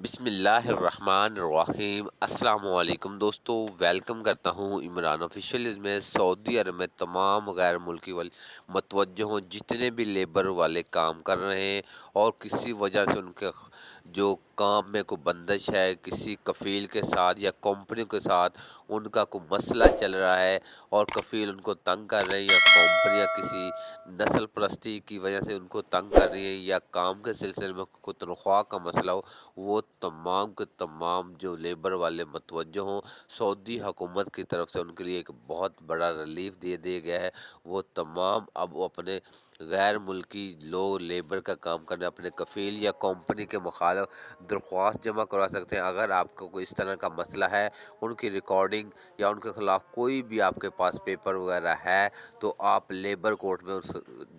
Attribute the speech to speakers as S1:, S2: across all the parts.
S1: बिस्मिल्लाहिर्रहमानिर्रहीम। अस्सलाम वालेकुम दोस्तों, वेलकम करता हूँ इमरान ऑफिशियल में। सऊदी अरब में तमाम गैर मुल्की वाले मतवज्जो हों, जितने भी लेबर वाले काम कर रहे हैं और किसी वजह से उनके जो काम में कोई बंदिश है, किसी कफ़ील के साथ या कंपनी के साथ उनका कोई मसला चल रहा है और कफ़ील उनको तंग कर रहे हैं या कंपनियां किसी नस्ल परस्ती की वजह से उनको तंग कर रही है या काम के सिलसिले में कोई तनख्वाह का मसला हो, वो तमाम के तमाम जो लेबर वाले मतवज्जो हों, सऊदी हुकूमत की तरफ से उनके लिए एक बहुत बड़ा रिलीफ दे दिया गया है। वो तमाम अब वो अपने गैर मुल्की लोग लेबर का काम करने अपने कफ़ील या कंपनी के मुखालिफ दरख्वास्त जमा करवा सकते हैं। अगर आपको कोई इस तरह का मसला है, उनकी रिकॉर्डिंग या उनके ख़िलाफ़ कोई भी आपके पास पेपर वगैरह है, तो आप लेबर कोर्ट में उस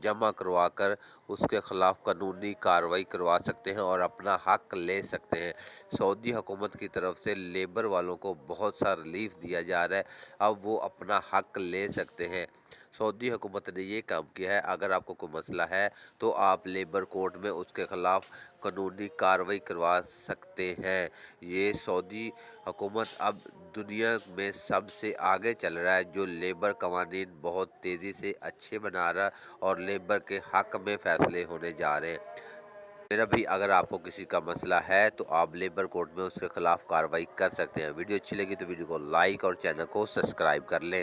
S1: जमा करवा कर उसके ख़िलाफ़ कानूनी कार्रवाई करवा सकते हैं और अपना हक़ ले सकते हैं। सऊदी हुकूमत की तरफ से लेबर वालों को बहुत सा रिलीफ दिया जा रहा है, अब वो अपना हक़ ले सकते हैं। सऊदी हुकूमत ने ये काम किया है, अगर आपको कोई मसला है तो आप लेबर कोर्ट में उसके ख़िलाफ़ कानूनी कार्रवाई करवा सकते हैं। ये सऊदी हुकूमत अब दुनिया में सबसे आगे चल रहा है, जो लेबर कवानीन बहुत तेज़ी से अच्छे बना रहा है और लेबर के हक़ में फ़ैसले होने जा रहे हैं। मेरा भी अगर आपको किसी का मसला है तो आप लेबर कोर्ट में उसके ख़िलाफ़ कार्रवाई कर सकते हैं। वीडियो अच्छी लगी तो वीडियो को लाइक और चैनल को सब्सक्राइब कर लें।